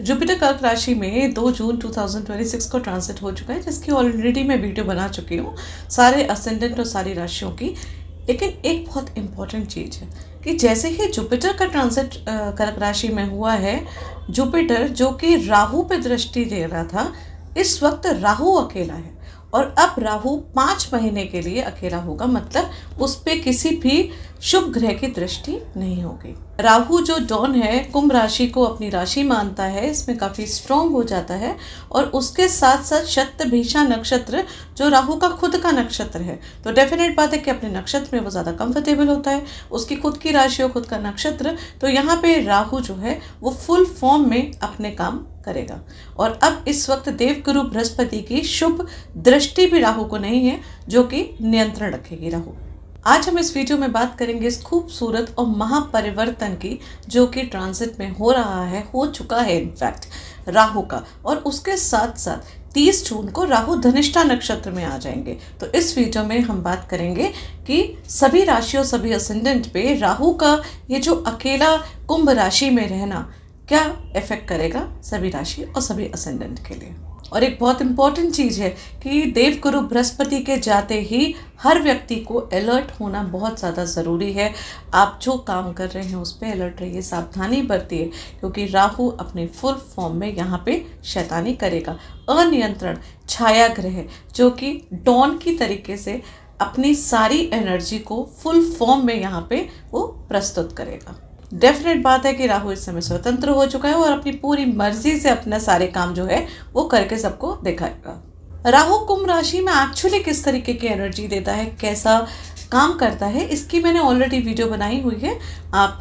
Jupiter कर्क राशि में 2 जून 2026 को ट्रांसिट हो चुका है, जिसकी ऑलरेडी मैं वीडियो बना चुकी हूँ सारे असेंडेंट और सारी राशियों की। लेकिन एक बहुत इम्पॉर्टेंट चीज़ है कि जैसे ही जुपिटर का ट्रांसिट कर्क राशि में हुआ है, जुपिटर जो कि राहु पे दृष्टि दे रहा था, इस वक्त राहु अकेला है और अब राहु 5 महीने के लिए अकेला होगा। मतलब उस पे किसी भी शुभ ग्रह की दृष्टि नहीं होगी। राहु जो डॉन है, कुंभ राशि को अपनी राशि मानता है, इसमें काफ़ी स्ट्रॉन्ग हो जाता है और उसके साथ साथ शतभिषा नक्षत्र जो राहु का खुद का नक्षत्र है, तो डेफिनेट बात है कि अपने नक्षत्र में वो ज़्यादा कंफर्टेबल होता है। उसकी खुद की राशि और खुद का नक्षत्र, तो यहाँ पे राहु जो है वो फुल फॉर्म में अपने काम करेगा। और अब इस वक्त देवगुरु बृहस्पति की शुभ दृष्टि भी राहु को नहीं है, जो कि नियंत्रण रखेगी राहु। आज हम इस वीडियो में बात करेंगे इस खूबसूरत और महापरिवर्तन की, जो कि ट्रांजिट में हो रहा है, हो चुका है इनफैक्ट राहु का। और उसके साथ साथ 30 जून को राहु धनिष्ठा नक्षत्र में आ जाएंगे। तो इस वीडियो में हम बात करेंगे कि सभी राशियों, सभी असेंडेंट पे राहु का ये जो अकेला कुंभ राशि में रहना क्या इफेक्ट करेगा सभी राशि और सभी असेंडेंट के लिए। और एक बहुत इंपॉर्टेंट चीज़ है कि देवगुरु बृहस्पति के जाते ही हर व्यक्ति को अलर्ट होना बहुत ज़्यादा ज़रूरी है। आप जो काम कर रहे हैं उस पर अलर्ट रहिए, सावधानी बरतिए, क्योंकि राहु अपने फुल फॉर्म में यहाँ पे शैतानी करेगा। अनियंत्रण छाया ग्रह जो कि डॉन की तरीके से अपनी सारी एनर्जी को फुल फॉर्म में यहाँ पे वो प्रस्तुत करेगा। डेफिनेट बात है कि राहु इस समय स्वतंत्र हो चुका है और अपनी पूरी मर्जी से अपना सारे काम जो है वो करके सबको दिखाएगा। राहु कुंभ राशि में एक्चुअली किस तरीके की एनर्जी देता है, कैसा काम करता है, इसकी मैंने ऑलरेडी वीडियो बनाई हुई है। आप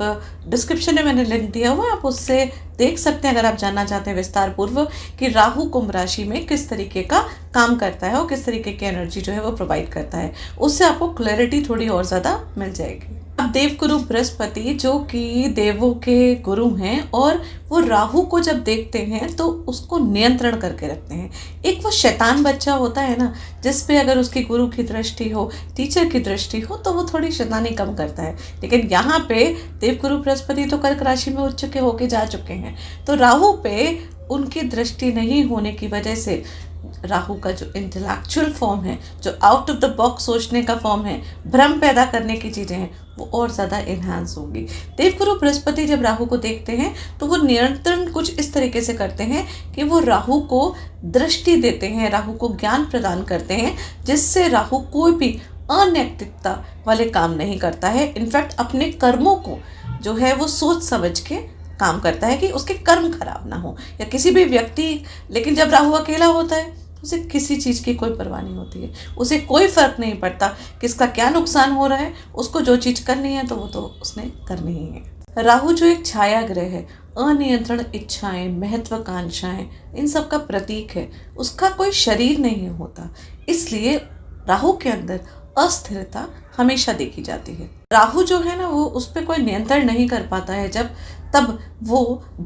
डिस्क्रिप्शन में मैंने लिंक दिया हुआ है, आप उससे देख सकते हैं अगर आप जानना चाहते हैं विस्तार पूर्वक कि राहु कुंभ राशि में किस तरीके का काम करता है और किस तरीके की एनर्जी जो है वो प्रोवाइड करता है। उससे आपको क्लैरिटी थोड़ी और ज़्यादा मिल जाएगी। अब देवगुरु बृहस्पति जो कि देवों के गुरु हैं, और वो राहु को जब देखते हैं तो उसको नियंत्रण करके रखते हैं। एक वो शैतान बच्चा होता है ना, जिस पे अगर उसकी गुरु की दृष्टि हो, टीचर की दृष्टि हो, तो वो थोड़ी शैतानी कम करता है। लेकिन यहाँ पे देवगुरु बृहस्पति तो कर्क राशि में उच्च के होके जा चुके हैं, तो राहु पे उनकी दृष्टि नहीं होने की वजह से राहु का जो इंटेलेक्चुअल फॉर्म है, जो आउट ऑफ द बॉक्स सोचने का फॉर्म है, भ्रम पैदा करने की चीज़ें हैं, वो और ज़्यादा इन्हांस होगी। देवगुरु बृहस्पति जब राहु को देखते हैं तो वो नियंत्रण कुछ इस तरीके से करते हैं कि वो राहु को दृष्टि देते हैं, राहु को ज्ञान प्रदान करते हैं, जिससे राहु कोई भी अनैतिकता वाले काम नहीं करता है। इनफैक्ट अपने कर्मों को जो है वो सोच समझ के काम करता है कि उसके कर्म खराब ना हो, या किसी भी व्यक्ति। लेकिन जब राहु अकेला होता है तो उसे किसी चीज़ की कोई परवाह नहीं होती है, उसे कोई फर्क नहीं पड़ता किसका क्या नुकसान हो रहा है, उसको जो चीज़ करनी है तो वो तो उसने करनी ही है। राहु जो एक छाया ग्रह है, अनियंत्रण इच्छाएं, महत्वाकांक्षाएं, इन सब का प्रतीक है। उसका कोई शरीर नहीं होता, इसलिए राहु के अंदर अस्थिरता हमेशा देखी जाती है। राहु जो है ना, वो उस पर कोई नियंत्रण नहीं कर पाता है तब वो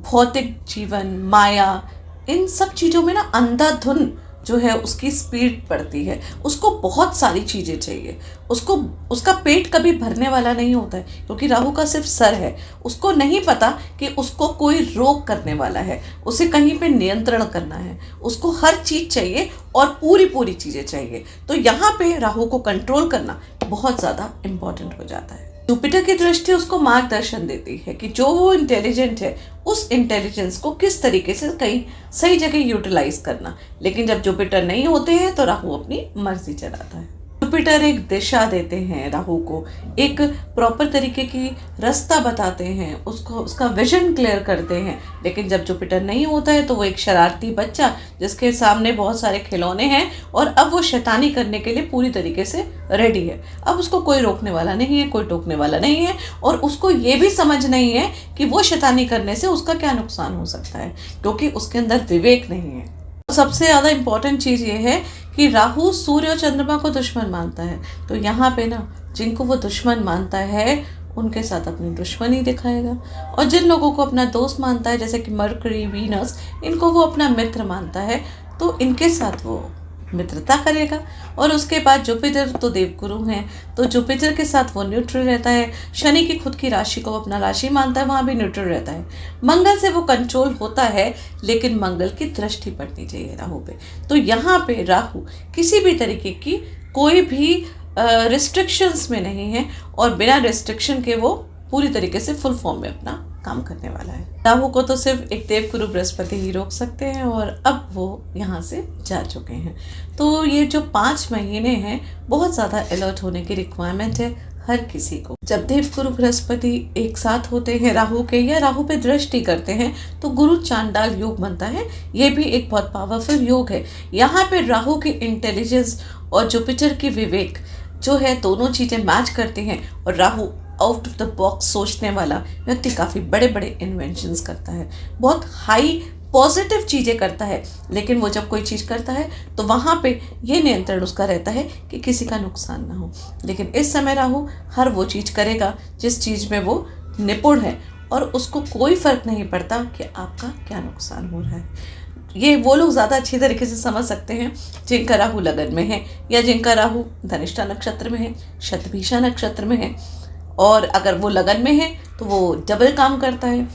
भौतिक जीवन, माया, इन सब चीज़ों में ना अंधाधुन जो है उसकी स्पीड बढ़ती है। उसको बहुत सारी चीज़ें चाहिए, उसका पेट कभी भरने वाला नहीं होता है, क्योंकि राहु का सिर्फ सर है। उसको नहीं पता कि उसको कोई रोक करने वाला है, उसे कहीं पे नियंत्रण करना है, उसको हर चीज़ चाहिए और पूरी चीज़ें चाहिए। तो यहाँ पे राहु को कंट्रोल करना बहुत ज़्यादा इम्पॉर्टेंट हो जाता है। जुपिटर की दृष्टि उसको मार्गदर्शन देती है कि जो वो इंटेलिजेंट है, उस इंटेलिजेंस को किस तरीके से कहीं सही जगह यूटिलाइज करना। लेकिन जब जुपिटर नहीं होते हैं तो राहु अपनी मर्जी चलाता है। जुपिटर एक दिशा देते हैं राहु को, एक प्रॉपर तरीके की रास्ता बताते हैं, उसका विजन क्लियर करते हैं। लेकिन जब जुपिटर नहीं होता है तो वो एक शरारती बच्चा जिसके सामने बहुत सारे खिलौने हैं और अब वो शैतानी करने के लिए पूरी तरीके से रेडी है। अब उसको कोई रोकने वाला नहीं है, कोई टोकने वाला नहीं है, और उसको ये भी समझ नहीं है कि वो शैतानी करने से उसका क्या नुकसान हो सकता है, क्योंकि उसके अंदर विवेक नहीं है। सबसे ज़्यादा इम्पॉर्टेंट चीज़ ये है कि राहु सूर्य और चंद्रमा को दुश्मन मानता है। तो यहाँ पे ना, जिनको वो दुश्मन मानता है उनके साथ अपनी दुश्मनी दिखाएगा, और जिन लोगों को अपना दोस्त मानता है, जैसे कि मरकरी, वीनस, इनको वो अपना मित्र मानता है, तो इनके साथ वो मित्रता करेगा। और उसके बाद जुपिटर तो देवगुरु हैं, तो जुपिटर के साथ वो न्यूट्रल रहता है। शनि की खुद की राशि को अपना राशि मानता है, वहाँ भी न्यूट्रल रहता है। मंगल से वो कंट्रोल होता है, लेकिन मंगल की दृष्टि पड़नी चाहिए राहु पे। तो यहाँ पे राहु किसी भी तरीके की कोई भी रिस्ट्रिक्शंस में नहीं है, और बिना रिस्ट्रिक्शन के वो पूरी तरीके से फुल फॉर्म में अपना काम करने वाला है। राहु को तो सिर्फ एक देवगुरु बृहस्पति ही रोक सकते हैं, और अब वो यहाँ से जा चुके हैं। तो ये जो 5 महीने हैं, बहुत ज़्यादा अलर्ट होने की रिक्वायरमेंट है हर किसी को। जब देवगुरु बृहस्पति एक साथ होते हैं राहु के, या राहु पे दृष्टि करते हैं, तो गुरु चांडाल योग बनता है। ये भी एक बहुत पावरफुल योग है। यहाँ पे राहु की इंटेलिजेंस और जुपिटर की विवेक जो है, दोनों चीज़ें मैच करती हैं, और Rahu out of the box सोचने वाला व्यक्ति काफ़ी बड़े बड़े इन्वेंशंस करता है, बहुत हाई पॉजिटिव चीज़ें करता है। लेकिन वो जब कोई चीज़ करता है तो वहाँ पे ये नियंत्रण उसका रहता है कि किसी का नुकसान ना हो। लेकिन इस समय राहु हर वो चीज़ करेगा जिस चीज़ में वो निपुण है, और उसको कोई फर्क नहीं पड़ता कि आपका क्या नुकसान हो रहा है। ये वो लोग ज़्यादा अच्छी तरीके से समझ सकते हैं जिनका राहु लगन में है, या जिनका राहु धनिष्ठा नक्षत्र में है, शतभिषा नक्षत्र में है, और अगर वो लगन में है तो वो डबल काम करता है।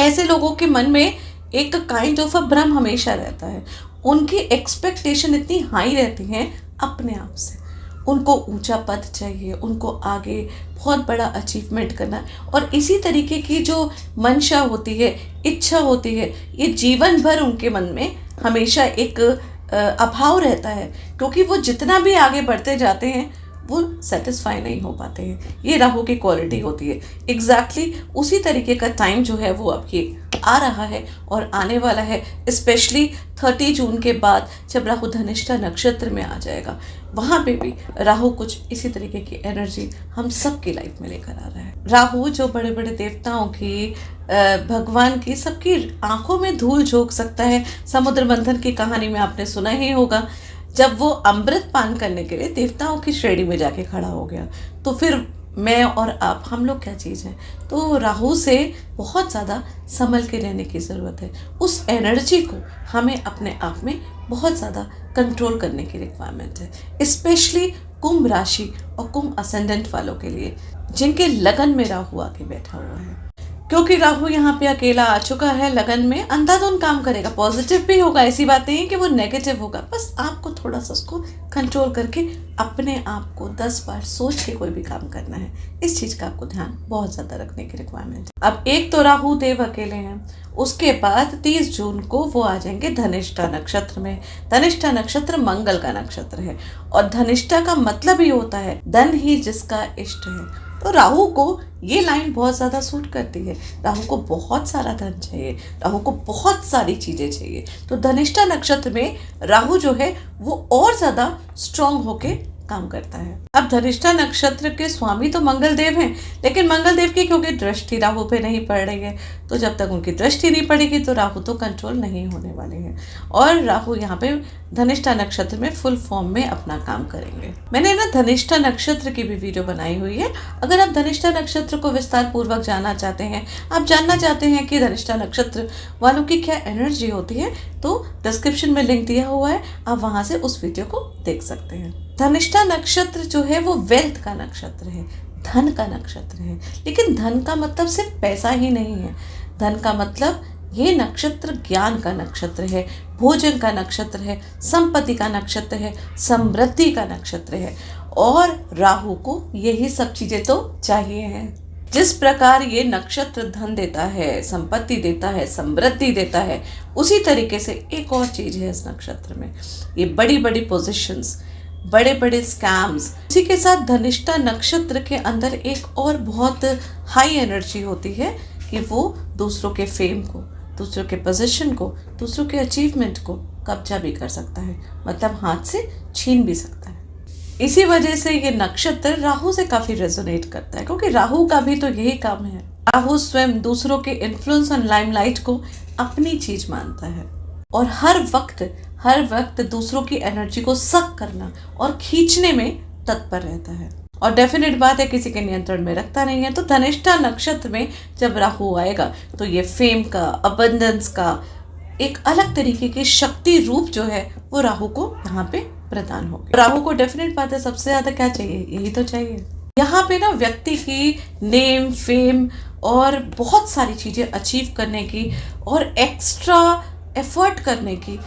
ऐसे लोगों के मन में एक काइंड ऑफ अ भ्रम हमेशा रहता है। उनकी एक्सपेक्टेशन इतनी हाई रहती हैं अपने आप से, उनको ऊंचा पद चाहिए, उनको आगे बहुत बड़ा अचीवमेंट करना है, और इसी तरीके की जो मंशा होती है, इच्छा होती है, ये जीवन भर उनके मन में हमेशा एक अभाव रहता है, क्योंकि वो जितना भी आगे बढ़ते जाते हैं वो सेटिस्फाई नहीं हो पाते हैं। ये राहु की क्वालिटी होती है। एग्जैक्टली उसी तरीके का टाइम जो है वो अब ये आ रहा है और आने वाला है, स्पेशली 30 जून के बाद जब राहु धनिष्ठा नक्षत्र में आ जाएगा। वहाँ पे भी राहु कुछ इसी तरीके की एनर्जी हम सबकी लाइफ में लेकर आ रहा है। राहु जो बड़े बड़े देवताओं की, भगवान की, सबकी आंखों में धूल झोंक सकता है। समुद्र मंथन की कहानी में आपने सुना ही होगा, जब वो अमृत पान करने के लिए देवताओं की श्रेणी में जाके खड़ा हो गया, तो फिर मैं और आप, हम लोग क्या चीज़ हैं। तो राहु से बहुत ज़्यादा संभल के रहने की ज़रूरत है। उस एनर्जी को हमें अपने आप में बहुत ज़्यादा कंट्रोल करने की रिक्वायरमेंट है, स्पेशली कुंभ राशि और कुंभ असेंडेंट वालों के लिए, जिनके लगन में राहु आके बैठा हुआ है। क्योंकि राहु यहाँ पे अकेला आ चुका है लगन में, अंधाधुंध काम करेगा। पॉजिटिव भी होगा, ऐसी बात नहीं है कि वो नेगेटिव होगा, बस आपको थोड़ा सा उसको कंट्रोल करके अपने आप को 10 बार सोच के कोई भी काम करना है। इस चीज़ का आपको ध्यान बहुत ज़्यादा रखने की रिक्वायरमेंट है। अब एक तो राहु देव अकेले हैं, उसके बाद 30 जून को वो आ जाएंगे धनिष्ठा नक्षत्र में। धनिष्ठा नक्षत्र मंगल का नक्षत्र है, और धनिष्ठा का मतलब ही होता है धन ही जिसका इष्ट है। तो राहु को ये लाइन बहुत ज़्यादा सूट करती है। राहु को बहुत सारा धन चाहिए, राहु को बहुत सारी चीज़ें चाहिए। तो धनिष्ठा नक्षत्र में राहु जो है वो और ज़्यादा स्ट्रांग होके काम करता है। अब धनिष्ठा नक्षत्र के स्वामी तो मंगल देव हैं, लेकिन मंगल देव की क्योंकि दृष्टि राहु पे नहीं पड़ रही है, तो जब तक उनकी दृष्टि नहीं पड़ेगी तो राहु तो कंट्रोल नहीं होने वाले हैं, और राहु यहाँ पे धनिष्ठा नक्षत्र में फुल फॉर्म में अपना काम करेंगे। मैंने ना धनिष्ठा नक्षत्र की भी वीडियो बनाई हुई है। अगर आप धनिष्ठा नक्षत्र को विस्तार पूर्वक जानना चाहते हैं, आप जानना चाहते हैं कि धनिष्ठा नक्षत्र वालों की क्या एनर्जी होती है, तो डिस्क्रिप्शन में लिंक दिया हुआ है, आप वहां से उस वीडियो को देख सकते हैं। धनिष्ठा नक्षत्र जो है वो वेल्थ का नक्षत्र है, धन का नक्षत्र है। लेकिन धन का मतलब सिर्फ पैसा ही नहीं है। धन का मतलब ये नक्षत्र ज्ञान का नक्षत्र है, भोजन का नक्षत्र है, संपत्ति का नक्षत्र है, समृद्धि का नक्षत्र है, और राहु को यही सब चीजें तो चाहिए हैं। जिस प्रकार ये नक्षत्र धन देता है, संपत्ति देता है, समृद्धि देता है, उसी तरीके से एक और चीज है इस नक्षत्र में, ये बड़ी बड़ी पोजीशंस, बड़े बड़े स्कैम्स। इसी के साथ धनिष्ठा नक्षत्र के अंदर एक और बहुत हाई एनर्जी होती है कि वो दूसरों के फेम को, दूसरों के पोजीशन को, दूसरों के अचीवमेंट को कब्जा भी कर सकता है, मतलब हाथ से छीन भी सकता है। इसी वजह से ये नक्षत्र राहु से काफी रेजोनेट करता है, क्योंकि राहु का भी तो यही काम है। राहु स्वयं दूसरों के इन्फ्लुएंस और लाइमलाइट को अपनी चीज मानता है, और हर वक्त दूसरों की एनर्जी को सक करना और खींचने में तत्पर रहता है, और डेफिनेट बात है किसी के नियंत्रण में रखता नहीं है। तो धनिष्ठा नक्षत्र में जब राहु आएगा तो ये फेम का, अबंडेंस का, एक अलग तरीके की शक्ति रूप जो है वो राहु को यहाँ पे प्रदान होगी। राहु को डेफिनेट बात है, सबसे ज्यादा क्या चाहिए, यही तो चाहिए। यहाँ पे ना व्यक्ति की नेम, फेम और बहुत सारी चीजें अचीव करने की और एक्स्ट्रा एफर्ट करने की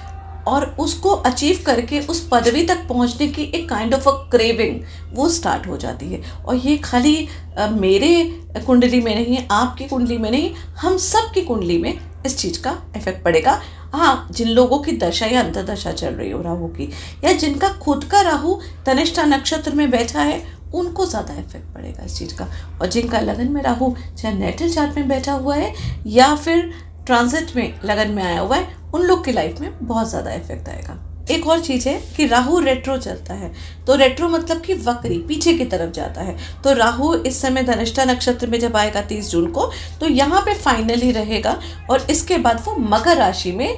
और उसको अचीव करके उस पदवी तक पहुंचने की एक काइंड ऑफ अ क्रेविंग वो स्टार्ट हो जाती है। और ये खाली मेरे कुंडली में नहीं, आपकी कुंडली में नहीं, हम सब की कुंडली में इस चीज़ का इफेक्ट पड़ेगा। हाँ, जिन लोगों की दशा या अंतर्दशा चल रही हो राहु की, या जिनका खुद का राहु धनिष्ठा नक्षत्र में बैठा है, उनको ज़्यादा इफेक्ट पड़ेगा इस चीज़ का। और जिनका लगन में राहु चाहे नेटल चार्ट में बैठा हुआ है या फिर ट्रांजिट में लगन में आया हुआ है, उन लोग की लाइफ में बहुत ज़्यादा इफेक्ट आएगा। एक और चीज़ है कि राहु रेट्रो चलता है, तो रेट्रो मतलब कि वक्री, पीछे की तरफ जाता है। तो राहु इस समय धनिष्ठा नक्षत्र में जब आएगा 30 जून को, तो यहाँ पे फाइनली रहेगा और इसके बाद वो मकर राशि में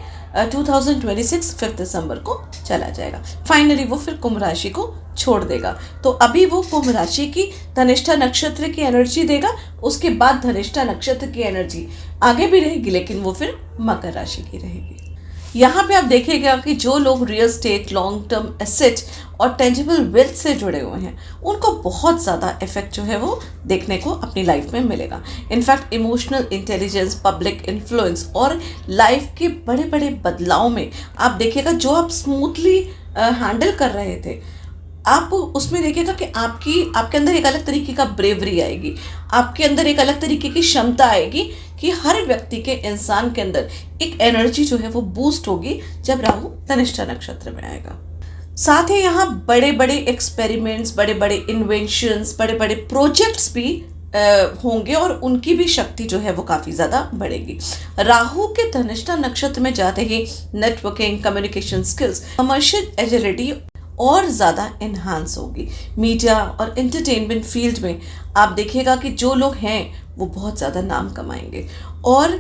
2026 5 दिसंबर को चला जाएगा। फाइनली वो फिर कुंभ राशि को छोड़ देगा। तो अभी वो कुंभ राशि की धनिष्ठा नक्षत्र की एनर्जी देगा, उसके बाद धनिष्ठा नक्षत्र की एनर्जी आगे भी रहेगी, लेकिन वो फिर मकर राशि की रहेगी। यहाँ पे आप देखिएगा कि जो लोग real estate, long term asset और टेंजिबल वेल्थ से जुड़े हुए हैं, उनको बहुत ज़्यादा इफेक्ट जो है वो देखने को अपनी लाइफ में मिलेगा। In fact emotional intelligence, public influence और लाइफ के बड़े बड़े बदलाव में आप देखिएगा, जो आप स्मूथली हैंडल कर रहे थे, आप उसमें देखिएगा कि आपके अंदर एक अलग तरीके का ब्रेवरी आएगी, आपके अंदर एक अलग तरीके की क्षमता आएगी कि हर व्यक्ति के, इंसान के अंदर एक एनर्जी जो है वो बूस्ट होगी जब राहु धनिष्ठा नक्षत्र में आएगा। साथ ही यहाँ बड़े बड़े एक्सपेरिमेंट्स, बड़े बड़े इन्वेंशंस, बड़े बड़े प्रोजेक्ट्स भी होंगे और उनकी भी शक्ति जो है वो काफ़ी ज़्यादा बढ़ेगी। राहु के धनिष्ठा नक्षत्र में जाते ही networking, communication skills, commercial agility और ज़्यादा इन्हांस होगी। मीडिया और एंटरटेनमेंट फील्ड में आप देखिएगा कि जो लोग हैं वो बहुत ज़्यादा नाम कमाएंगे और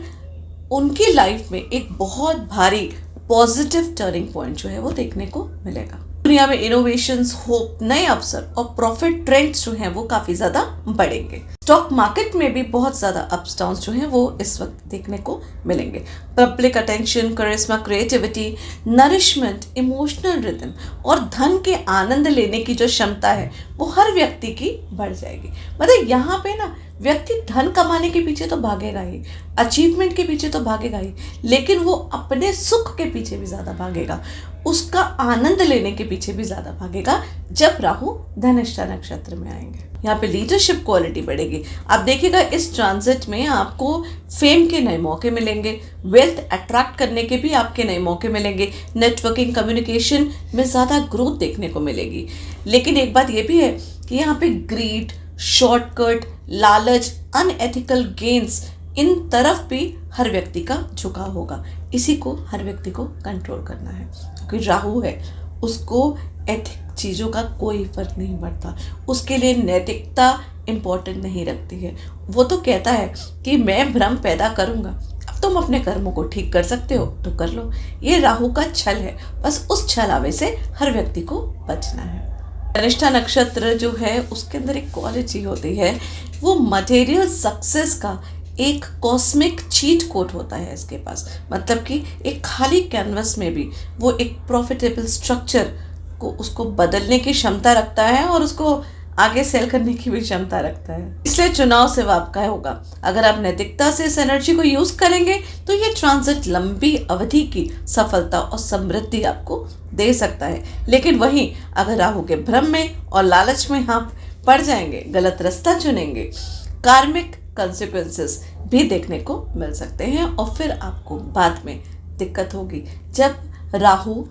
उनकी लाइफ में एक बहुत भारी पॉजिटिव टर्निंग पॉइंट जो है वो देखने को मिलेगा। दुनिया में इनोवेशंस, होप, नए अवसर और प्रॉफिट ट्रेंड्स जो हैं वो काफ़ी ज़्यादा बढ़ेंगे। स्टॉक मार्केट में भी बहुत ज़्यादा अप्स डाउन्स जो हैं वो इस वक्त देखने को मिलेंगे। पब्लिक अटेंशन, करिश्मा, क्रिएटिविटी, नरिशमेंट, इमोशनल रिदम और धन के आनंद लेने की जो क्षमता है वो हर व्यक्ति की बढ़ जाएगी। मतलब यहाँ पे ना व्यक्ति धन कमाने के पीछे तो भागेगा ही, अचीवमेंट के पीछे तो भागेगा ही, लेकिन वो अपने सुख के पीछे भी ज़्यादा भागेगा, उसका आनंद लेने के पीछे भी ज़्यादा भागेगा जब राहु धनिष्ठा नक्षत्र में आएंगे। यहाँ पे लीडरशिप क्वालिटी बढ़ेगी। आप देखिएगा इस ट्रांजिट में आपको फेम के नए मौके मिलेंगे, वेल्थ अट्रैक्ट करने के भी आपके नए मौके मिलेंगे, नेटवर्किंग, कम्युनिकेशन में ज़्यादा ग्रोथ देखने को मिलेगी। लेकिन एक बात ये भी है कि यहाँ पे ग्रीड, शॉर्टकट, लालच, अनएथिकल गेन्स, इन तरफ भी हर व्यक्ति का झुकाव होगा। इसी को हर व्यक्ति को कंट्रोल करना है, क्योंकि राहु है, उसको एथिक चीज़ों का कोई फर्क नहीं पड़ता, उसके लिए नैतिकता इम्पोर्टेंट नहीं रखती है। वो तो कहता है कि मैं भ्रम पैदा करूँगा, अब तुम अपने कर्मों को ठीक कर सकते हो तो कर लो। ये राहु का छल है, बस उस छलावे से हर व्यक्ति को बचना है। धनिष्ठा नक्षत्र जो है उसके अंदर एक क्वालिटी होती है, वो मटेरियल सक्सेस का एक कॉस्मिक चीट कोड होता है इसके पास। मतलब कि एक खाली कैनवस में भी वो एक प्रॉफिटेबल स्ट्रक्चर को, उसको बदलने की क्षमता रखता है और उसको आगे सेल करने की भी क्षमता रखता है। इसलिए चुनाव सिर्फ आपका होगा। अगर आप नैतिकता से इस एनर्जी को यूज करेंगे तो ये ट्रांजिट लंबी अवधि की सफलता और समृद्धि आपको दे सकता है। लेकिन वहीं अगर राहु के भ्रम में और लालच में आप पड़ जाएंगे, गलत रास्ता चुनेंगे, कार्मिक कंसिक्वेंसेस भी देखने को मिल सकते हैं और फिर आपको बाद में दिक्कत होगी जब राहु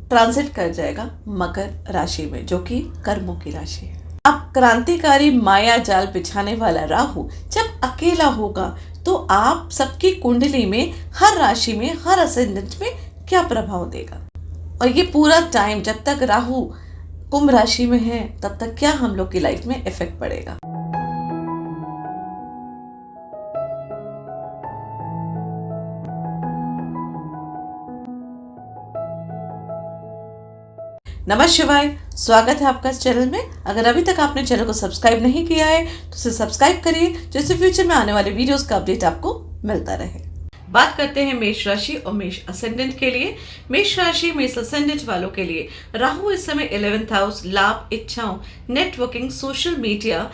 ट्रांजिट कर जाएगा मकर राशि में, जो कि कर्मों की राशि है। अब क्रांतिकारी माया जाल बिछाने वाला राहु जब अकेला होगा तो आप सबकी कुंडली में, हर राशि में, हर असेंडेंट में क्या प्रभाव देगा, और ये पूरा टाइम जब तक राहु कुंभ राशि में है तब तक क्या हम लोग की लाइफ में इफेक्ट पड़ेगा। नमः शिवाय, स्वागत है आपका इस चैनल में। अगर अभी तक आपने चैनल को सब्सक्राइब नहीं किया है तो इसे सब्सक्राइब करिए, जिससे फ्यूचर में आने वाले वीडियोस का अपडेट आपको मिलता रहे। बात करते हैं मेष राशि और मेष असेंडेंट के लिए। मेष राशि मेष असेंडेंट वालों के लिए राहु इस समय 11th हाउस, लाभ, इच्छाओं, नेटवर्किंग, सोशल मीडिया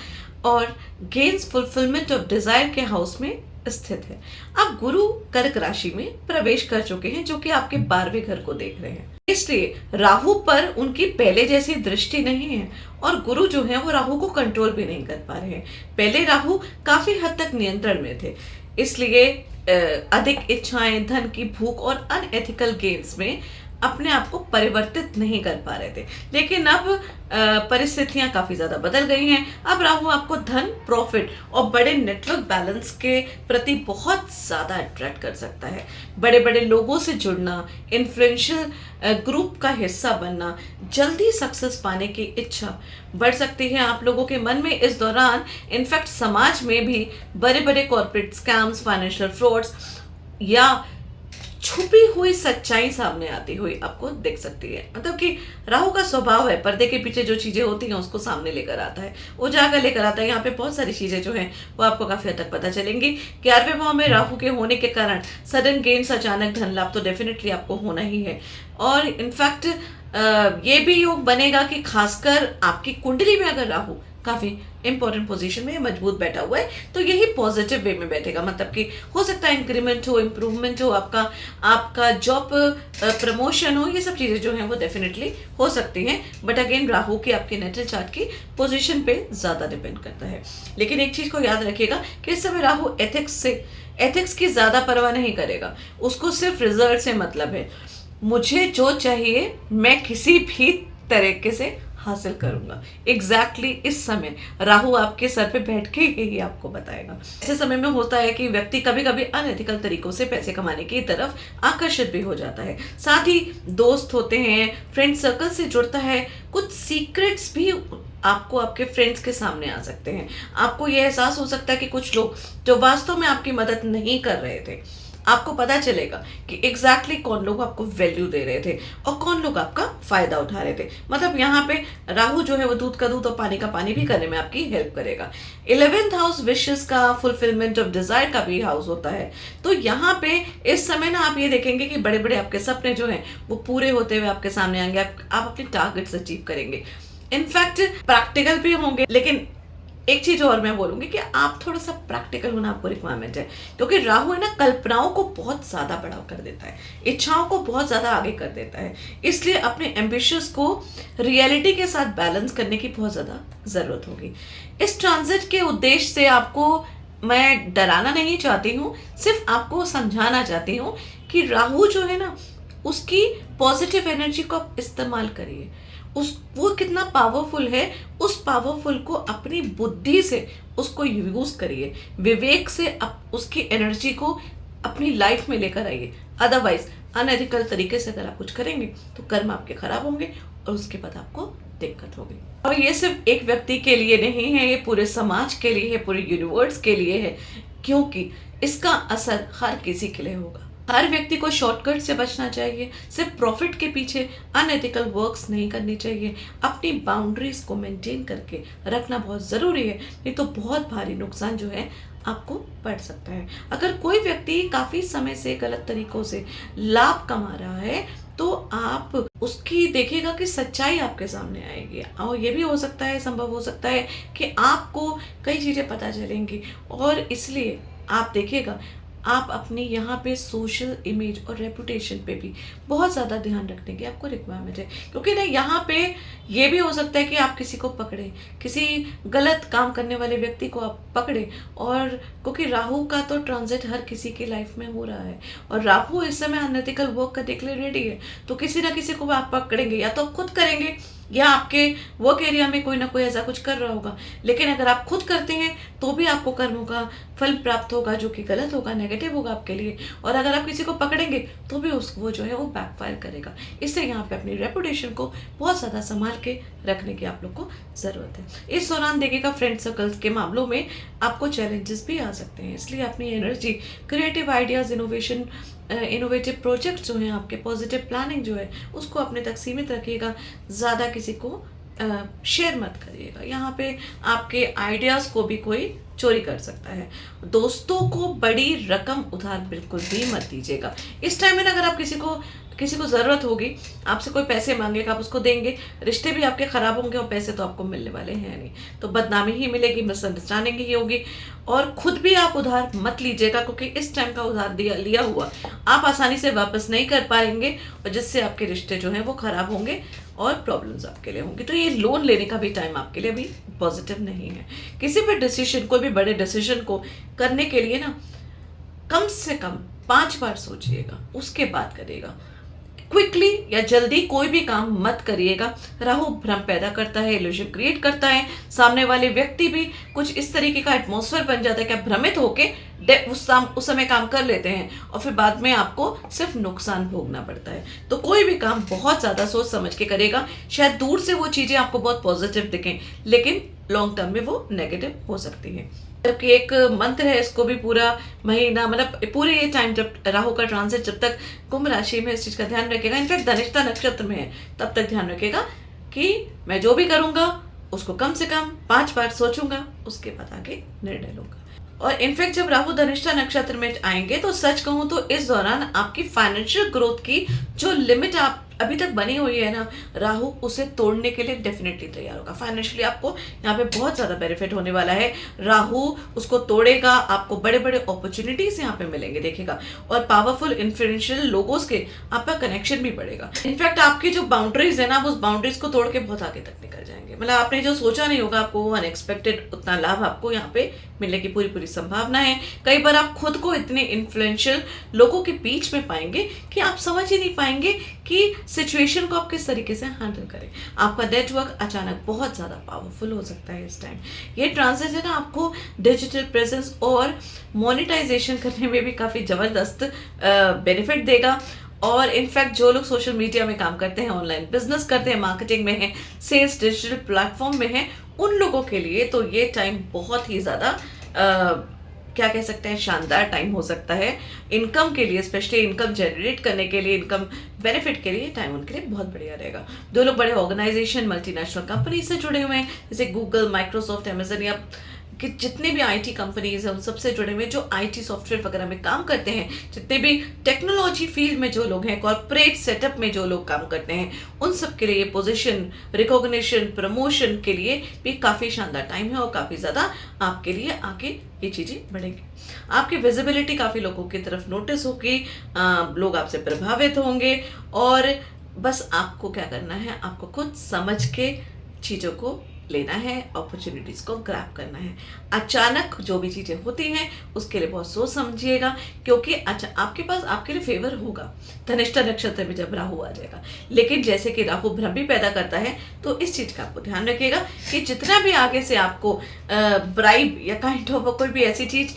और गेन्स फुलफिलमेंट ऑफ डिजायर के हाउस में स्थित है। अब गुरु कर्क राशि में प्रवेश कर चुके हैं, जो कि आपके 12वें घर को देख रहे हैं। इसलिए राहु पर उनकी पहले जैसी दृष्टि नहीं है और गुरु जो है वो राहु को कंट्रोल भी नहीं कर पा रहे हैं। पहले राहु काफी हद तक नियंत्रण में थे, इसलिए अधिक इच्छाएं, धन की भूख और अनएथिकल गेम्स में अपने आप को परिवर्तित नहीं कर पा रहे थे। लेकिन अब परिस्थितियां काफी ज्यादा बदल गई हैं। अब राहु आपको धन, प्रॉफिट और बड़े नेटवर्क बैलेंस के प्रति बहुत ज्यादा अट्रैक्ट कर सकता है। बड़े बड़े लोगों से जुड़ना, इन्फ्लुएंशियल ग्रुप का हिस्सा बनना, जल्दी सक्सेस पाने की इच्छा बढ़ सकती है आप लोगों के मन में इस दौरान। इनफैक्ट समाज में भी बड़े बड़े कॉर्पोरेट स्कैम्स, फाइनेंशियल फ्रॉड्स या छुपी हुई सच्चाई सामने आती हुई आपको दिख सकती है। मतलब कि राहु का स्वभाव है पर्दे के पीछे जो चीजें होती हैं उसको सामने लेकर आता है, उजागर लेकर आता है। यहाँ पे बहुत सारी चीजें जो हैं वो आपको काफी हद तक पता चलेंगी। 11वें भाव में राहु के होने के कारण सडन गेन्स, अचानक धन लाभ तो डेफिनेटली आपको होना ही है। और इनफैक्ट ये भी योग बनेगा कि खासकर आपकी कुंडली में अगर राहु काफी इंपॉर्टेंट पोजीशन में मजबूत बैठा हुआ है तो यही पॉजिटिव वे में बैठेगा। मतलब कि हो सकता है इंक्रीमेंट हो, इम्प्रूवमेंट हो, आपका जॉब प्रमोशन हो, ये सब चीजें जो हैं वो डेफिनेटली हो सकती हैं। बट अगेन राहु की आपके नेटल चार्ट की पोजीशन पे ज्यादा डिपेंड करता है। लेकिन एक चीज को याद रखिएगा कि इस समय राहु एथिक्स की ज्यादा परवाह नहीं करेगा, उसको सिर्फ रिजल्ट से मतलब है। मुझे जो चाहिए मैं किसी भी तरीके से हासिल करूंगा। एग्जैक्टली इस समय राहु आपके सर पे बैठ के यही आपको बताएगा। ऐसे समय में होता है कि व्यक्ति कभी कभी अनएथिकल तरीकों से पैसे कमाने की तरफ आकर्षित भी हो जाता है। साथ ही दोस्त होते हैं, फ्रेंड सर्कल से जुड़ता है, कुछ सीक्रेट्स भी आपको आपके फ्रेंड्स के सामने आ सकते हैं। आपको यह एहसास हो सकता है कि कुछ लोग जो वास्तव में आपकी मदद नहीं कर रहे थे, आपको पता चलेगा कि एग्जैक्टली कौन लोग आपको वैल्यू दे रहे थे और कौन लोग आपका फायदा उठा रहे थे। मतलब यहाँ पे राहु जो है वो दूध का दूध और पानी का पानी भी करने में आपकी हेल्प करेगा। 11th हाउस विशेस का, फुलफिलमेंट ऑफ डिजायर का भी हाउस होता है। तो यहाँ पे इस समय ना आप ये देखेंगे कि बड़े बड़े आपके सपने जो हैं वो पूरे होते हुए आपके सामने आएंगे। आप अपने टारगेट्स अचीव करेंगे, इनफैक्ट प्रैक्टिकल भी होंगे। लेकिन एक चीज और मैं बोलूंगी कि आप थोड़ा सा प्रैक्टिकल होना आपको रिक्वायरमेंट है, क्योंकि राहु है ना कल्पनाओं को बहुत ज्यादा बड़ा कर देता है, इच्छाओं को बहुत ज्यादा आगे कर देता है। इसलिए अपने एम्बिशंस को रियलिटी के साथ बैलेंस करने की बहुत ज्यादा जरूरत होगी। इस ट्रांजिट के उद्देश्य से आपको मैं डराना नहीं चाहती हूँ, सिर्फ आपको समझाना चाहती हूँ कि राहु जो है ना उसकी पॉजिटिव एनर्जी को आप इस्तेमाल करिए। वो कितना पावरफुल है, उस पावरफुल को अपनी बुद्धि से उसको यूज करिए, विवेक से उसकी एनर्जी को अपनी लाइफ में लेकर आइए। अदरवाइज अनएथिकल तरीके से अगर आप कुछ करेंगे तो कर्म आपके खराब होंगे और उसके बाद आपको दिक्कत होगी। और ये सिर्फ एक व्यक्ति के लिए नहीं है, ये पूरे समाज के लिए है, पूरे यूनिवर्स के लिए है, क्योंकि इसका असर हर किसी के लिए होगा। हर व्यक्ति को शॉर्टकट से बचना चाहिए, सिर्फ प्रॉफिट के पीछे अनएथिकल वर्क्स नहीं करनी चाहिए। अपनी बाउंड्रीज को मेंटेन करके रखना बहुत ज़रूरी है, नहीं तो बहुत भारी नुकसान जो है आपको पड़ सकता है। अगर कोई व्यक्ति काफ़ी समय से गलत तरीकों से लाभ कमा रहा है तो आप उसकी देखिएगा कि सच्चाई आपके सामने आएगी। और ये भी हो सकता है, संभव हो सकता है कि आपको कई चीज़ें पता चलेंगी, और इसलिए आप देखिएगा आप अपनी यहाँ पे सोशल इमेज और रेपुटेशन पे भी बहुत ज़्यादा ध्यान रखने की आपको रिक्वायरमेंट है। क्योंकि ना यहाँ पे ये भी हो सकता है कि आप किसी को पकड़े, किसी गलत काम करने वाले व्यक्ति को आप पकड़े, और क्योंकि राहु का तो ट्रांजिट हर किसी की लाइफ में हो रहा है और राहु इस समय अनएथिकल वर्क करने के लिए रेडी है, तो किसी ना किसी को आप पकड़ेंगे, या तो खुद करेंगे या आपके वर्क एरिया में कोई ना कोई ऐसा कुछ कर रहा होगा। लेकिन अगर आप खुद करते हैं तो भी आपको कर्मों का फल प्राप्त होगा जो कि गलत होगा, नेगेटिव होगा आपके लिए। और अगर आप किसी को पकड़ेंगे तो भी वो जो है वो बैकफायर करेगा। इससे यहाँ पे अपनी रेपुटेशन को बहुत ज़्यादा संभाल के रखने की आप लोग को ज़रूरत है। इस दौरान देखिएगा फ्रेंड सर्कल्स के मामलों में आपको चैलेंजेस भी आ सकते हैं, इसलिए अपनी energy, creative ideas, innovative project जो हैं आपके, पॉजिटिव प्लानिंग जो है उसको अपने तक सीमित रखिएगा, ज़्यादा किसी को शेयर मत करिएगा। यहाँ पे आपके आइडियाज़ को भी कोई चोरी कर सकता है। दोस्तों को बड़ी रकम उधार बिल्कुल भी मत दीजिएगा। इस टाइम में ना अगर आप किसी को ज़रूरत होगी, आपसे कोई पैसे मांगेगा, आप उसको देंगे, रिश्ते भी आपके ख़राब होंगे और पैसे तो आपको मिलने वाले हैं नहीं, तो बदनामी ही मिलेगी, मिसअंडरस्टैंडिंग ही होगी। और खुद भी आप उधार मत लीजिएगा, क्योंकि इस टाइम का उधार लिया हुआ आप आसानी से वापस नहीं कर पाएंगे और जिससे आपके रिश्ते जो हैं वो ख़राब होंगे और प्रॉब्लम्स आपके लिए होंगी। तो ये लोन लेने का भी टाइम आपके लिए अभी पॉजिटिव नहीं है। किसी भी डिसीजन, कोई भी बड़े डिसीजन को करने के लिए ना कम से कम 5 बार सोचिएगा, उसके बाद करिएगा। क्विकली या जल्दी कोई भी काम मत करिएगा। राहु भ्रम पैदा करता है, इल्यूजन क्रिएट करता है। सामने वाले व्यक्ति भी कुछ इस तरीके का एटमॉस्फेयर बन जाता है कि आप भ्रमित होके उस समय काम कर लेते हैं और फिर बाद में आपको सिर्फ नुकसान भोगना पड़ता है। तो कोई भी काम बहुत ज़्यादा सोच समझ के करेगा। शायद दूर से वो चीज़ें आपको बहुत पॉजिटिव दिखें, लेकिन लॉन्ग टर्म में वो नेगेटिव हो सकती है। जबकि एक मंत्र है, इसको भी पूरा महीना, मतलब पूरे ये टाइम जब राहु का ट्रांजिट जब तक कुंभ राशि में, इस चीज़ का ध्यान रखेगा। इनफैक्ट धनिष्ठा नक्षत्र में है तब तक ध्यान रखेगा कि मैं जो भी करूँगा उसको कम से कम 5 बार सोचूंगा, उसके बाद आगे निर्णय लूंगा। और इनफैक्ट जब राहु धनिष्ठा नक्षत्र में आएंगे तो सच कहूँ तो इस दौरान आपकी फाइनेंशियल ग्रोथ की जो लिमिट आप अभी तक बनी हुई है ना, राहु उसे तोड़ने के लिए डेफिनेटली तैयार होगा। फाइनेंशियली आपको यहाँ पे बहुत ज़्यादा बेनिफिट होने वाला है। राहु उसको तोड़ेगा, आपको बड़े बड़े अपॉर्चुनिटीज यहाँ पे मिलेंगे, देखिएगा। और पावरफुल इन्फ्लुएंशियल लोगों के आपका कनेक्शन भी बढ़ेगा। इनफैक्ट आपकी जो बाउंड्रीज है ना, उस बाउंड्रीज को तोड़ के बहुत आगे तक निकल जाएंगे। मतलब आपने जो सोचा नहीं होगा, आपको वो अनएक्सपेक्टेड उतना लाभ आपको यहाँ पे मिलने की पूरी संभावना है। कई बार आप खुद को इतने इन्फ्लुएंशियल लोगों के बीच में पाएंगे कि आप समझ ही नहीं पाएंगे कि सिचुएशन को आप किस तरीके से हैंडल करें। आपका नेटवर्क अचानक बहुत ज़्यादा पावरफुल हो सकता है इस टाइम। ये ट्रांजिट है ना, आपको डिजिटल प्रेजेंस और मोनेटाइजेशन करने में भी काफ़ी ज़बरदस्त बेनिफिट देगा। और इनफैक्ट जो लोग सोशल मीडिया में काम करते हैं, ऑनलाइन बिजनेस करते हैं, मार्केटिंग में हैं, सेल्स डिजिटल प्लेटफॉर्म में हैं, उन लोगों के लिए तो ये टाइम बहुत ही ज़्यादा क्या कह सकते हैं, शानदार टाइम हो सकता है। इनकम के लिए, स्पेशली इनकम जनरेट करने के लिए, इनकम बेनिफिट के लिए टाइम उनके लिए बहुत बढ़िया रहेगा। जो लोग बड़े ऑर्गेनाइजेशन, मल्टीनेशनल कंपनी से जुड़े हुए हैं, जैसे गूगल, माइक्रोसॉफ्ट, अमेजन या कि जितने भी आईटी कंपनीज हैं उन सबसे जुड़े हुए, जो आईटी सॉफ्टवेयर वगैरह में काम करते हैं, जितने भी टेक्नोलॉजी फील्ड में जो लोग हैं, कॉर्पोरेट सेटअप में जो लोग काम करते हैं, उन सब के लिए ये पोजीशन, रिकॉग्निशन, प्रमोशन के लिए भी काफ़ी शानदार टाइम है और काफ़ी ज़्यादा आपके लिए आगे ये चीज़ें बढ़ेंगी। आपकी विजिबिलिटी काफ़ी लोगों की तरफ नोटिस होगी, लोग आपसे प्रभावित होंगे और बस आपको क्या करना है, आपको खुद समझ के चीज़ों को लेना है, अपॉर्चुनिटीज़ को ग्रैब करना है। अचानक जो भी चीज़ें होती हैं उसके लिए बहुत सोच समझिएगा, क्योंकि अच्छा आपके पास आपके लिए फेवर होगा धनिष्ठा नक्षत्र में जब राहु आ जाएगा। लेकिन जैसे कि राहु भ्रम भी पैदा करता है, तो इस चीज़ का आपको ध्यान रखिएगा कि जितना भी आगे से आपको ब्राइब या काइंड ऑफ कोई भी ऐसी चीज़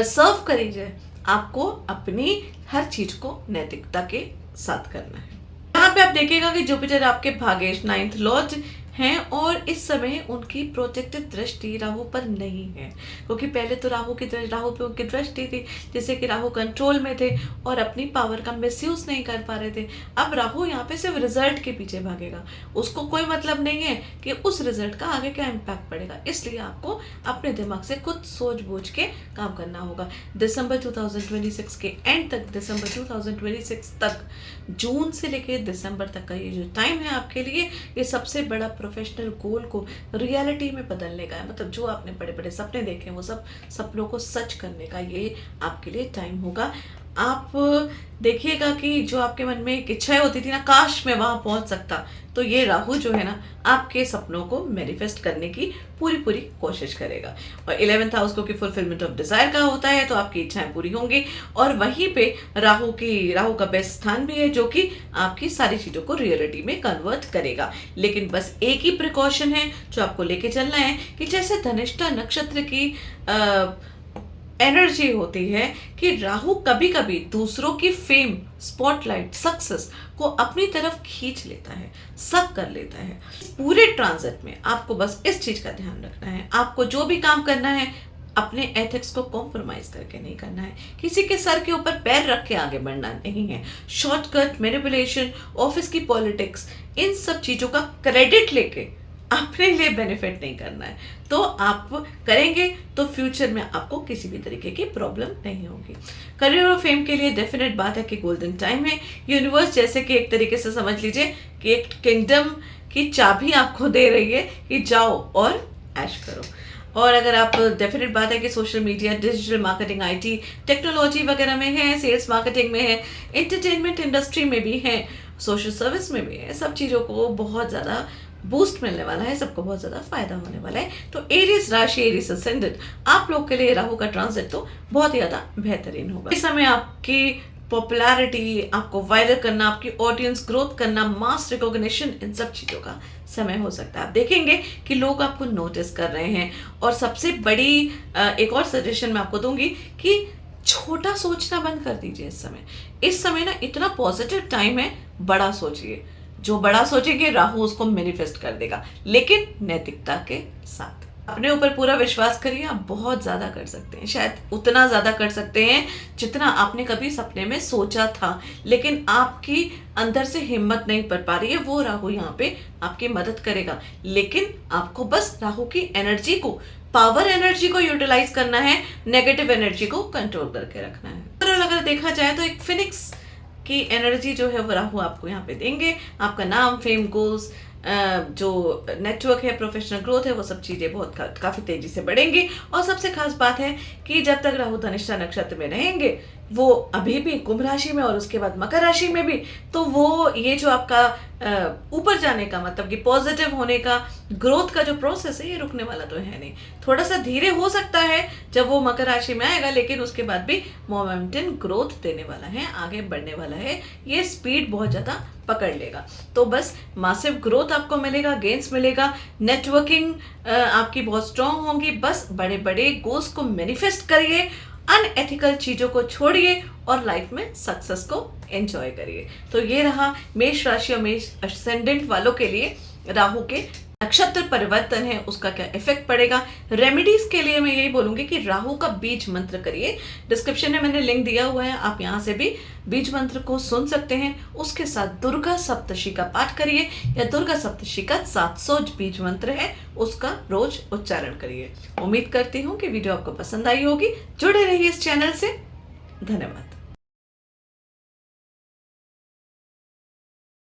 सर्व करी जाए, आपको अपनी हर चीज़ को नैतिकता के साथ करना है। यहाँ पे आप देखिएगा कि जुपिटर आपके भागेश 9th लॉर्ड हैं और इस समय उनकी प्रोटेक्टिव दृष्टि राहु पर नहीं है, क्योंकि पहले तो राहु पे उनकी दृष्टि थी, जैसे कि राहु कंट्रोल में थे और अपनी पावर का मिसयूज नहीं कर पा रहे थे। अब राहु यहाँ पे सिर्फ रिजल्ट के पीछे भागेगा, उसको कोई मतलब नहीं है कि उस रिजल्ट का आगे क्या इम्पैक्ट पड़ेगा। इसलिए आपको अपने दिमाग से खुद सोच बूझ के काम करना होगा। दिसंबर 2026 के एंड तक, दिसंबर 2026 तक, जून से लेकर दिसंबर तक का ये जो टाइम है आपके लिए, ये सबसे बड़ा प्रोफेशनल गोल को रियलिटी में बदलने का है। मतलब जो आपने बड़े बड़े सपने देखे, वो सब सपनों को सच करने का ये आपके लिए टाइम होगा। आप देखिएगा कि जो आपके मन में एक इच्छाएं होती थी ना, काश मैं वहां पहुंच सकता, तो ये राहु जो है ना आपके सपनों को मैनिफेस्ट करने की पूरी कोशिश करेगा। और 11th हाउस को कि फुलफिलमेंट ऑफ डिजायर का होता है, तो आपकी इच्छाएं पूरी होंगी। और वहीं पे राहु का बेस्ट स्थान भी है, जो कि आपकी सारी चीजों को रियलिटी में कन्वर्ट करेगा। लेकिन बस एक ही प्रिकॉशन है जो आपको लेके चलना है कि जैसे धनिष्ठा नक्षत्र की एनर्जी होती है कि राहु कभी कभी दूसरों की फेम, स्पॉटलाइट, सक्सेस को अपनी तरफ खींच लेता है, सक कर लेता है। पूरे ट्रांजिट में आपको बस इस चीज का ध्यान रखना है। आपको जो भी काम करना है, अपने एथिक्स को कॉम्प्रोमाइज करके नहीं करना है। किसी के सर के ऊपर पैर रख के आगे बढ़ना नहीं है। शॉर्टकट, मैनिपुलेशन, ऑफिस की पॉलिटिक्स, इन सब चीजों का क्रेडिट लेके अपने लिए बेनिफिट नहीं करना है। तो आप करेंगे तो फ्यूचर में आपको किसी भी तरीके की प्रॉब्लम नहीं होगी। करियर और फेम के लिए डेफिनेट बात है कि गोल्डन टाइम है। यूनिवर्स जैसे कि एक तरीके से समझ लीजिए कि एक किंगडम की चाबी आपको दे रही है कि जाओ और ऐश करो। और अगर आप डेफिनेट बात है कि social media, digital marketing, IT, technology वगैरह में है, सेल्स मार्केटिंग में है, एंटरटेनमेंट इंडस्ट्री में भी है, सोशल सर्विस में भी है, सब चीज़ों को बहुत ज़्यादा बूस्ट मिलने वाला है, सबको बहुत ज़्यादा फायदा होने वाला है। तो एरीज राशि, एरीज असेंडेंट, आप लोग के लिए राहु का ट्रांजिट तो बहुत ही ज़्यादा बेहतरीन होगा। इस समय आपकी पॉपुलैरिटी, आपको वायरल करना, आपकी ऑडियंस ग्रोथ करना, मास रिकॉग्निशन, इन सब चीज़ों का समय हो सकता है। आप देखेंगे कि लोग आपको नोटिस कर रहे हैं। और सबसे बड़ी एक और सजेशन मैं आपको दूंगी कि छोटा सोचना बंद कर दीजिए इस समय ना इतना पॉजिटिव टाइम है, बड़ा सोचिए। जो बड़ा सोचेंगे राहु उसको मैनिफेस्ट कर देगा, लेकिन नैतिकता के साथ। अपने ऊपर पूरा विश्वास करिए, आप बहुत ज़्यादा कर सकते हैं, शायद उतना ज़्यादा कर सकते हैं जितना आपने कभी सपने में सोचा था, लेकिन आपकी अंदर से हिम्मत नहीं पड़ पा रही है। वो राहु यहाँ पे आपकी मदद करेगा, लेकिन आपको बस राहु की एनर्जी को, पावर एनर्जी को यूटिलाइज करना है, नेगेटिव एनर्जी को कंट्रोल करके रखना है। और अगर देखा जाए तो एक फिनिक्स की एनर्जी जो है वो राहु आपको यहाँ पे देंगे। आपका नाम, फेम, गोल्स, जो नेटवर्क है, प्रोफेशनल ग्रोथ है, वो सब चीज़ें बहुत काफ़ी तेज़ी से बढ़ेंगी। और सबसे खास बात है कि जब तक राहु धनिष्ठा नक्षत्र में रहेंगे, वो अभी भी कुंभ राशि में और उसके बाद मकर राशि में भी, तो वो ये जो आपका ऊपर जाने का मतलब कि पॉजिटिव होने का, ग्रोथ का जो प्रोसेस है, ये रुकने वाला तो है नहीं। थोड़ा सा धीरे हो सकता है जब वो मकर राशि में आएगा, लेकिन उसके बाद भी मोमेंटम ग्रोथ देने वाला है, आगे बढ़ने वाला है, ये स्पीड बहुत ज़्यादा पकड़ लेगा। तो बस मासिव ग्रोथ आपको मिलेगा, गेन्स मिलेगा, नेटवर्किंग आपकी बहुत स्ट्रांग होंगी। बस बड़े बड़े गोल्स को मैनिफेस्ट करिए, अनएथिकल चीज़ों को छोड़िए और लाइफ में सक्सेस को एंजॉय करिए। तो ये रहा मेष राशि और मेष असेंडेंट वालों के लिए राहु के नक्षत्र परिवर्तन है, उसका क्या इफेक्ट पड़ेगा। रेमेडीज के लिए मैं यही बोलूंगी कि राहु का बीज मंत्र करिए। डिस्क्रिप्शन में मैंने लिंक दिया हुआ है, आप यहाँ से भी बीज मंत्र को सुन सकते हैं। उसके साथ दुर्गा सप्तशी का पाठ करिए, या दुर्गा सप्तशी का 700 बीज मंत्र है, उसका रोज उच्चारण करिए। उम्मीद करती हूँ कि वीडियो आपको पसंद आई होगी। जुड़े रहिए इस चैनल से। धन्यवाद।